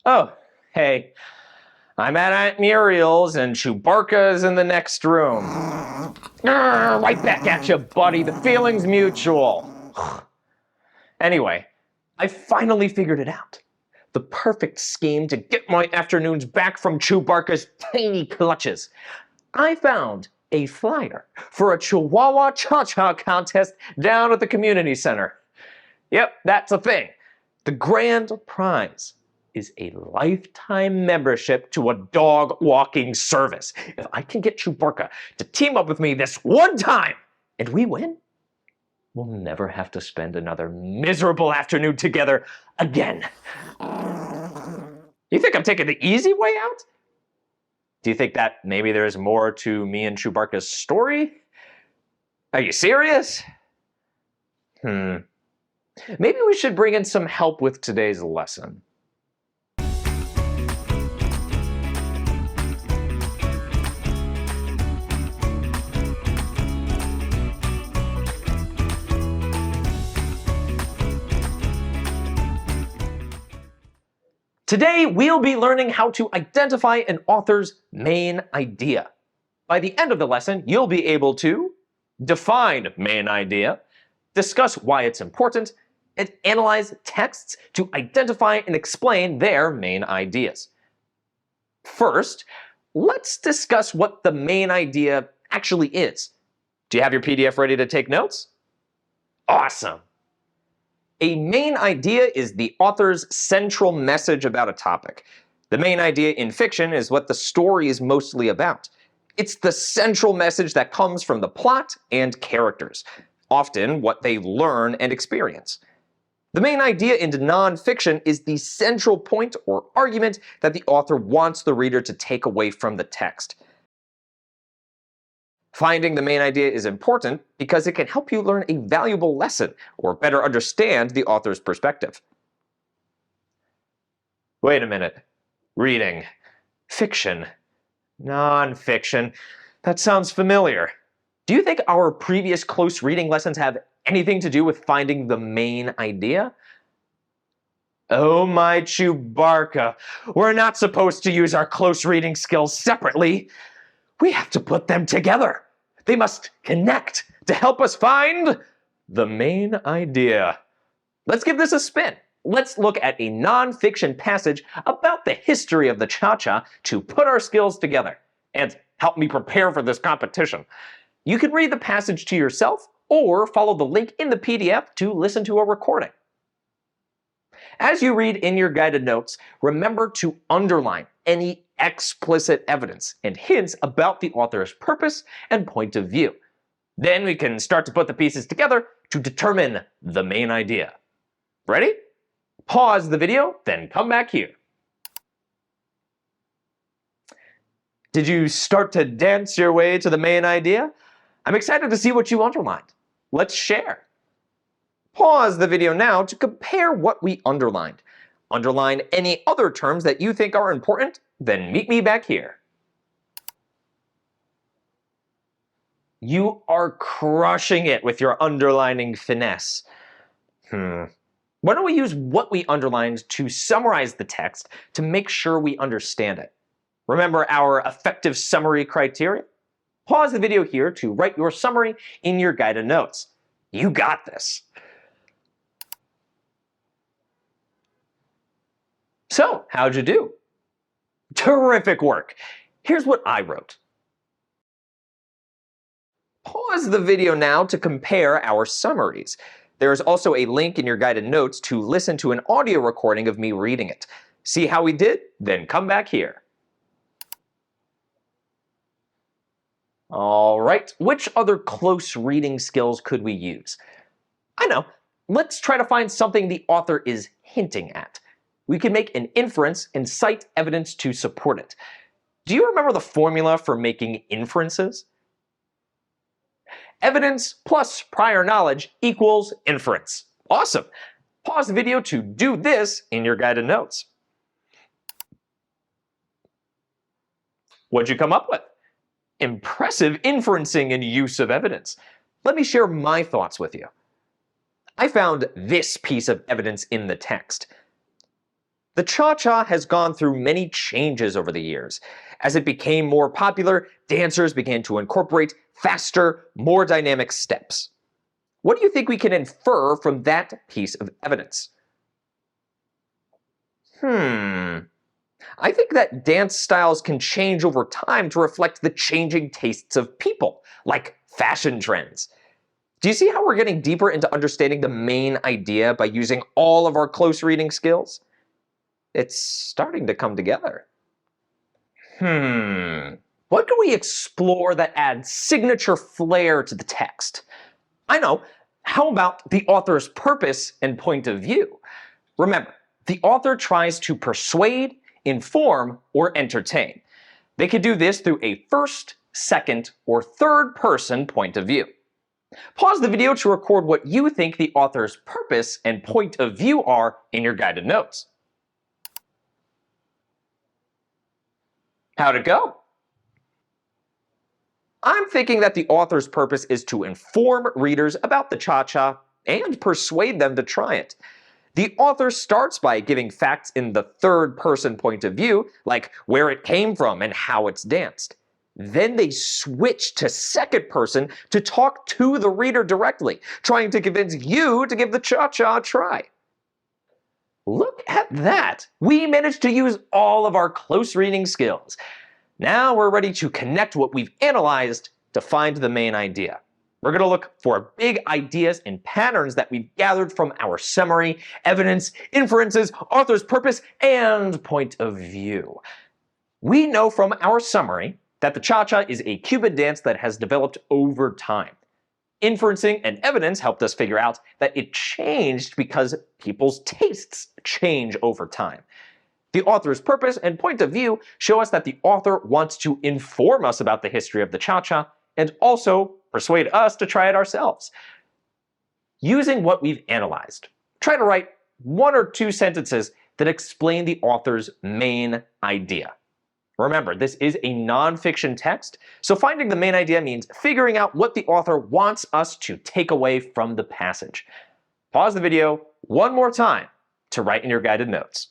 Oh, hey, I'm at Aunt Muriel's and Chewbarca's in the next room. Right back at you, buddy. The feeling's mutual. Anyway, I finally figured it out. The perfect scheme to get my afternoons back from Chewbarca's tiny clutches. I found a flyer for a Chihuahua Cha-Cha contest down at the community center. Yep, that's a thing. The grand prize is a lifetime membership to a dog walking service. If I can get Chewbacca to team up with me this one time and we win, we'll never have to spend another miserable afternoon together again. You think I'm taking the easy way out? Do you think that maybe there's more to me and Chewbacca's story? Are you serious? Maybe we should bring in some help with today's lesson. Today, we'll be learning how to identify an author's main idea. By the end of the lesson, you'll be able to define main idea, discuss why it's important, and analyze texts to identify and explain their main ideas. First, let's discuss what the main idea actually is. Do you have your PDF ready to take notes? Awesome! A main idea is the author's central message about a topic. The main idea in fiction is what the story is mostly about. It's the central message that comes from the plot and characters, often what they learn and experience. The main idea in nonfiction is the central point or argument that the author wants the reader to take away from the text. Finding the main idea is important because it can help you learn a valuable lesson or better understand the author's perspective. Wait a minute. Reading. Fiction. Non-fiction. That sounds familiar. Do you think our previous close reading lessons have anything to do with finding the main idea? Oh my Chewbacca, we're not supposed to use our close reading skills separately. We have to put them together. They must connect to help us find the main idea. Let's give this a spin. Let's look at a nonfiction passage about the history of the Cha-Cha to put our skills together and help me prepare for this competition. You can read the passage to yourself or follow the link in the PDF to listen to a recording. As you read in your guided notes, remember to underline any explicit evidence and hints about the author's purpose and point of view. Then we can start to put the pieces together to determine the main idea. Ready? Pause the video, then come back here. Did you start to dance your way to the main idea? I'm excited to see what you underlined. Let's share. Pause the video now to compare what we underlined. Underline any other terms that you think are important, then meet me back here. You are crushing it with your underlining finesse. Why don't we use what we underlined to summarize the text to make sure we understand it? Remember our effective summary criteria? Pause the video here to write your summary in your guided notes. You got this. So, how'd you do? Terrific work. Here's what I wrote. Pause the video now to compare our summaries. There is also a link in your guided notes to listen to an audio recording of me reading it. See how we did? Then come back here. All right, which other close reading skills could we use? I know, let's try to find something the author is hinting at. We can make an inference and cite evidence to support it. Do you remember the formula for making inferences? Evidence plus prior knowledge equals inference. Awesome. Pause the video to do this in your guided notes. What'd you come up with? Impressive inferencing and use of evidence. Let me share my thoughts with you. I found this piece of evidence in the text. The cha-cha has gone through many changes over the years. As it became more popular, dancers began to incorporate faster, more dynamic steps. What do you think we can infer from that piece of evidence? I think that dance styles can change over time to reflect the changing tastes of people, like fashion trends. Do you see how we're getting deeper into understanding the main idea by using all of our close reading skills? It's starting to come together. What can we explore that adds signature flair to the text? I know. How about the author's purpose and point of view? Remember, the author tries to persuade, inform, or entertain. They could do this through a first, second, or third person point of view. Pause the video to record what you think the author's purpose and point of view are in your guided notes. How'd it go? I'm thinking that the author's purpose is to inform readers about the cha-cha and persuade them to try it. The author starts by giving facts in the third person point of view, like where it came from and how it's danced. Then they switch to second person to talk to the reader directly, trying to convince you to give the cha-cha a try. Look at that! We managed to use all of our close reading skills. Now we're ready to connect what we've analyzed to find the main idea. We're going to look for big ideas and patterns that we've gathered from our summary, evidence, inferences, author's purpose, and point of view. We know from our summary that the cha-cha is a Cuban dance that has developed over time. Inferencing and evidence helped us figure out that it changed because people's tastes change over time. The author's purpose and point of view show us that the author wants to inform us about the history of the cha-cha and also persuade us to try it ourselves. Using what we've analyzed, try to write 1 or 2 sentences that explain the author's main idea. Remember, this is a nonfiction text, so finding the main idea means figuring out what the author wants us to take away from the passage. Pause the video 1 more time to write in your guided notes.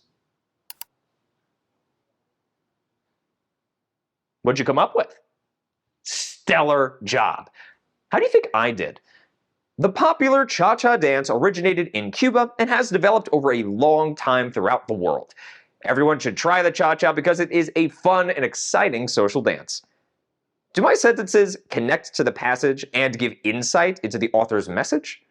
What'd you come up with? Stellar job. How do you think I did? The popular cha-cha dance originated in Cuba and has developed over a long time throughout the world. Everyone should try the cha-cha because it is a fun and exciting social dance. Do my sentences connect to the passage and give insight into the author's message?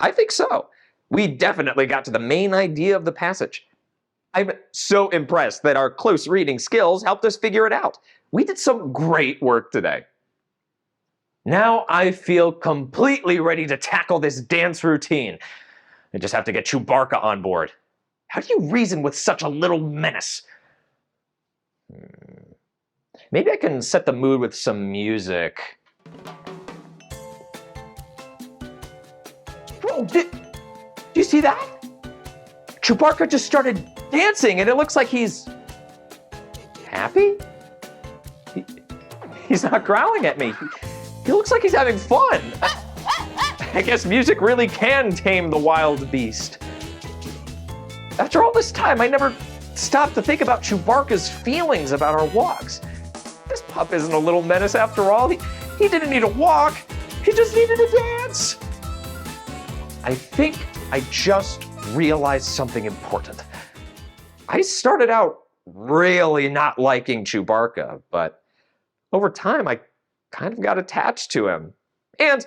I think so. We definitely got to the main idea of the passage. I'm so impressed that our close reading skills helped us figure it out. We did some great work today. Now I feel completely ready to tackle this dance routine. I just have to get Chewbacca on board. How do you reason with such a little menace? Maybe I can set the mood with some music. Whoa, do you see that? Chewbacca just started dancing and it looks like he's happy? He's not growling at me. He looks like he's having fun. I guess music really can tame the wild beast. After all this time, I never stopped to think about Chewbacca's feelings about our walks. This pup isn't a little menace after all. He didn't need a walk. He just needed a dance. I think I just realized something important. I started out really not liking Chewbacca, but over time I kind of got attached to him. And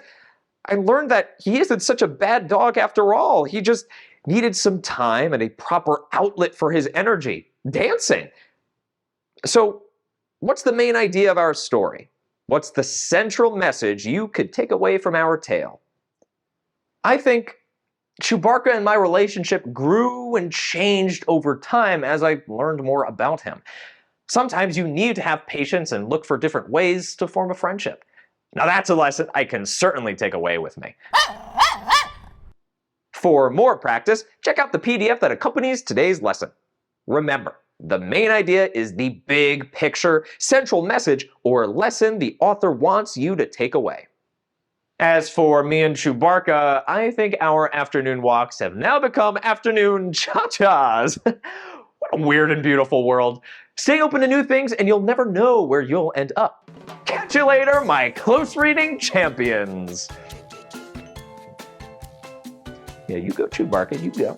I learned that he isn't such a bad dog after all. He just needed some time and a proper outlet for his energy, dancing. So what's the main idea of our story? What's the central message you could take away from our tale? I think Chewbacca and my relationship grew and changed over time as I learned more about him. Sometimes you need to have patience and look for different ways to form a friendship. Now that's a lesson I can certainly take away with me. For more practice, check out the PDF that accompanies today's lesson. Remember, the main idea is the big picture, central message, or lesson the author wants you to take away. As for me and Chewbacca, I think our afternoon walks have now become afternoon cha-chas. What a weird and beautiful world. Stay open to new things and you'll never know where you'll end up. Catch you later, my close reading champions. Yeah, you go, Chewbacca, you go.